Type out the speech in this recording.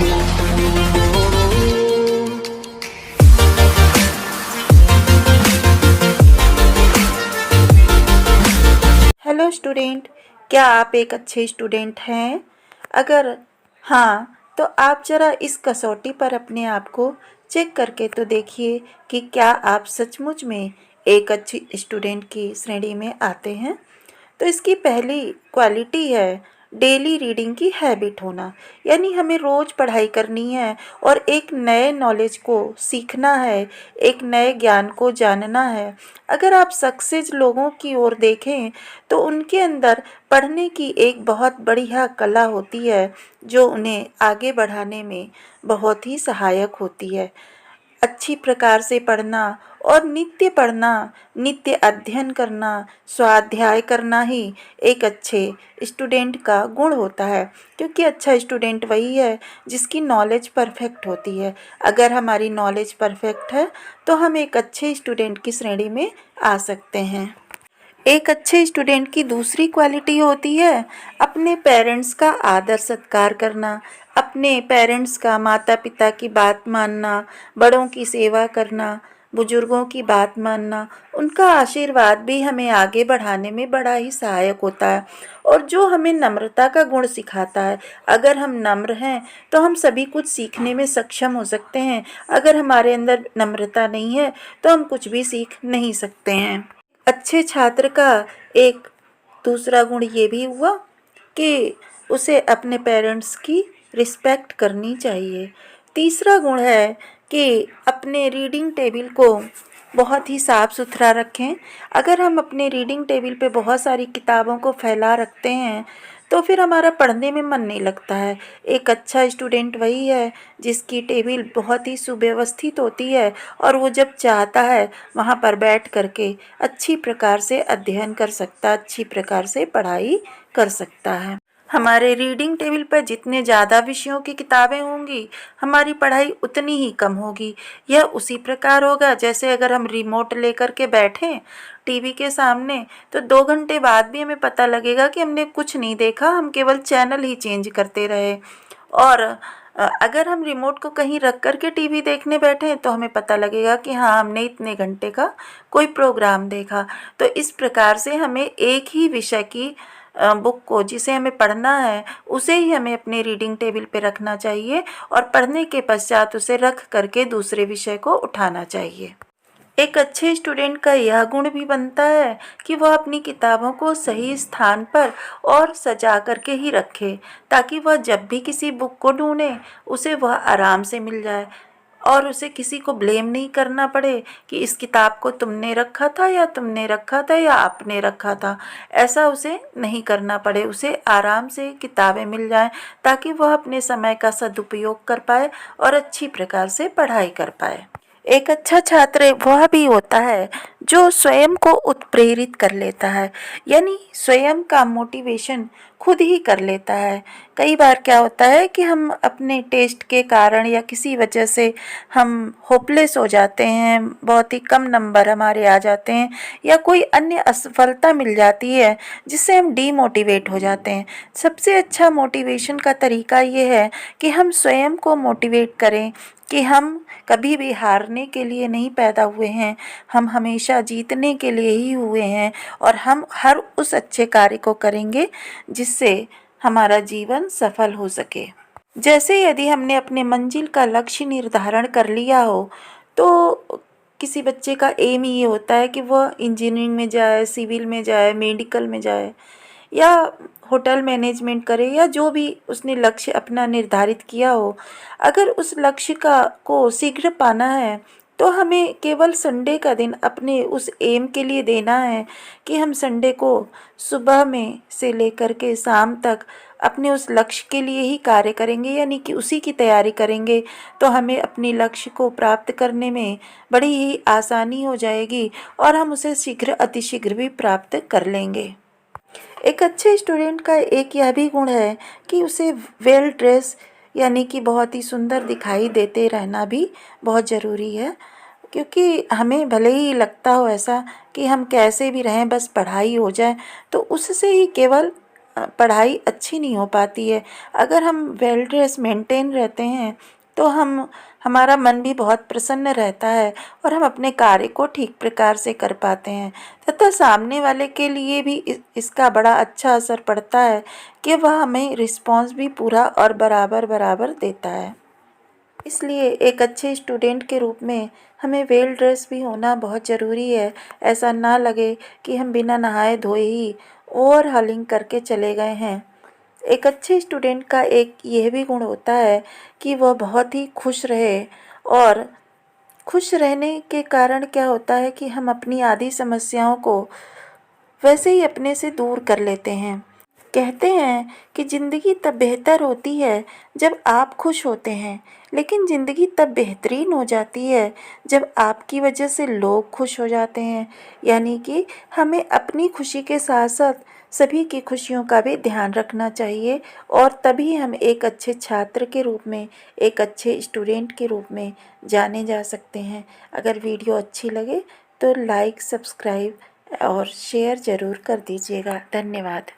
Hello student, क्या आप एक अच्छे स्टूडेंट हैं? अगर हाँ, तो आप ज़रा इस कसौटी पर अपने आप को चेक करके तो देखिए कि क्या आप सचमुच में एक अच्छी स्टूडेंट की श्रेणी में आते हैं। तो इसकी पहली क्वालिटी है डेली रीडिंग की हैबिट होना, यानी हमें रोज़ पढ़ाई करनी है और एक नए नॉलेज को सीखना है, एक नए ज्ञान को जानना है। अगर आप सक्सेस लोगों की ओर देखें तो उनके अंदर पढ़ने की एक बहुत बढ़िया कला होती है जो उन्हें आगे बढ़ाने में बहुत ही सहायक होती है। अच्छी प्रकार से पढ़ना और नित्य पढ़ना, नित्य अध्ययन करना, स्वाध्याय करना ही एक अच्छे स्टूडेंट का गुण होता है, क्योंकि अच्छा स्टूडेंट वही है जिसकी नॉलेज परफेक्ट होती है। अगर हमारी नॉलेज परफेक्ट है तो हम एक अच्छे स्टूडेंट की श्रेणी में आ सकते हैं। एक अच्छे स्टूडेंट की दूसरी क्वालिटी होती है अपने पेरेंट्स का आदर सत्कार करना, अपने पेरेंट्स का, माता पिता की बात मानना, बड़ों की सेवा करना, बुजुर्गों की बात मानना। उनका आशीर्वाद भी हमें आगे बढ़ाने में बड़ा ही सहायक होता है और जो हमें नम्रता का गुण सिखाता है। अगर हम नम्र हैं तो हम सभी कुछ सीखने में सक्षम हो सकते हैं। अगर हमारे अंदर नम्रता नहीं है तो हम कुछ भी सीख नहीं सकते हैं। अच्छे छात्र का एक दूसरा गुण ये भी हुआ कि उसे अपने पेरेंट्स की रिस्पेक्ट करनी चाहिए। तीसरा गुण है कि अपने रीडिंग टेबल को बहुत ही साफ़ सुथरा रखें। अगर हम अपने रीडिंग टेबल पे बहुत सारी किताबों को फैला रखते हैं तो फिर हमारा पढ़ने में मन नहीं लगता है। एक अच्छा स्टूडेंट वही है जिसकी टेबल बहुत ही सुव्यवस्थित होती है और वो जब चाहता है वहाँ पर बैठ करके अच्छी प्रकार से अध्ययन कर सकता है, अच्छी प्रकार से पढ़ाई कर सकता है। हमारे रीडिंग टेबल पर जितने ज़्यादा विषयों की किताबें होंगी हमारी पढ़ाई उतनी ही कम होगी। यह उसी प्रकार होगा जैसे अगर हम रिमोट लेकर के बैठें टीवी के सामने तो 2 घंटे बाद भी हमें पता लगेगा कि हमने कुछ नहीं देखा, हम केवल चैनल ही चेंज करते रहे। और अगर हम रिमोट को कहीं रख कर के टीवी देखने बैठें तो हमें पता लगेगा कि हाँ, हमने इतने घंटे का कोई प्रोग्राम देखा। तो इस प्रकार से हमें एक ही विषय की बुक को जिसे हमें पढ़ना है उसे ही हमें अपने रीडिंग टेबल पे रखना चाहिए और पढ़ने के पश्चात उसे रख करके दूसरे विषय को उठाना चाहिए। एक अच्छे स्टूडेंट का यह गुण भी बनता है कि वह अपनी किताबों को सही स्थान पर और सजा करके ही रखे, ताकि वह जब भी किसी बुक को ढूंढे उसे वह आराम से मिल जाए और उसे किसी को ब्लेम नहीं करना पड़े कि इस किताब को तुमने रखा था या तुमने रखा था या आपने रखा था। ऐसा उसे नहीं करना पड़े, उसे आराम से किताबें मिल जाएं ताकि वह अपने समय का सदुपयोग कर पाए और अच्छी प्रकार से पढ़ाई कर पाए। एक अच्छा छात्र वह भी होता है जो स्वयं को उत्प्रेरित कर लेता है, यानी स्वयं का मोटिवेशन खुद ही कर लेता है। कई बार क्या होता है कि हम अपने टेस्ट के कारण या किसी वजह से हम होपलेस हो जाते हैं, बहुत ही कम नंबर हमारे आ जाते हैं या कोई अन्य असफलता मिल जाती है जिससे हम डीमोटिवेट हो जाते हैं। सबसे अच्छा मोटिवेशन का तरीका ये है कि हम स्वयं को मोटिवेट करें कि हम कभी भी हारने के लिए नहीं पैदा हुए हैं, हम हमेशा जीतने के लिए ही हुए हैं और हम हर उस अच्छे कार्य को करेंगे जिससे हमारा जीवन सफल हो सके। जैसे यदि हमने अपने मंजिल का लक्ष्य निर्धारण कर लिया हो तो किसी बच्चे का एम ये होता है कि वह इंजीनियरिंग में जाए, सिविल में जाए, मेडिकल में जाए या होटल मैनेजमेंट करे या जो भी उसने लक्ष्य अपना निर्धारित किया हो। अगर उस लक्ष्य को शीघ्र पाना है तो हमें केवल संडे का दिन अपने उस एम के लिए देना है कि हम संडे को सुबह में से लेकर के शाम तक अपने उस लक्ष्य के लिए ही कार्य करेंगे, यानी कि उसी की तैयारी करेंगे तो हमें अपने लक्ष्य को प्राप्त करने में बड़ी ही आसानी हो जाएगी और हम उसे शीघ्र अतिशीघ्र भी प्राप्त कर लेंगे। एक अच्छे स्टूडेंट का एक यह भी गुण है कि उसे वेल ड्रेस यानी कि बहुत ही सुंदर दिखाई देते रहना भी बहुत ज़रूरी है, क्योंकि हमें भले ही लगता हो ऐसा कि हम कैसे भी रहें बस पढ़ाई हो जाए तो उससे ही केवल पढ़ाई अच्छी नहीं हो पाती है। अगर हम वेल ड्रेस मेंटेन रहते हैं तो हमारा मन भी बहुत प्रसन्न रहता है और हम अपने कार्य को ठीक प्रकार से कर पाते हैं तथा सामने वाले के लिए भी इसका बड़ा अच्छा असर पड़ता है कि वह हमें रिस्पॉन्स भी पूरा और बराबर बराबर देता है। इसलिए एक अच्छे स्टूडेंट के रूप में हमें वेल ड्रेस भी होना बहुत ज़रूरी है। ऐसा ना लगे कि हम बिना नहाए धोए ही ओवर हॉलिंग करके चले गए हैं। एक अच्छे स्टूडेंट का एक यह भी गुण होता है कि वह बहुत ही खुश रहे, और खुश रहने के कारण क्या होता है कि हम अपनी आधी समस्याओं को वैसे ही अपने से दूर कर लेते हैं। कहते हैं कि ज़िंदगी तब बेहतर होती है जब आप खुश होते हैं, लेकिन ज़िंदगी तब बेहतरीन हो जाती है जब आपकी वजह से लोग खुश हो जाते हैं। यानी कि हमें अपनी खुशी के साथ साथ सभी की खुशियों का भी ध्यान रखना चाहिए, और तभी हम एक अच्छे छात्र के रूप में, एक अच्छे स्टूडेंट के रूप में जाने जा सकते हैं। अगर वीडियो अच्छी लगे तो लाइक, सब्सक्राइब और शेयर ज़रूर कर दीजिएगा। धन्यवाद।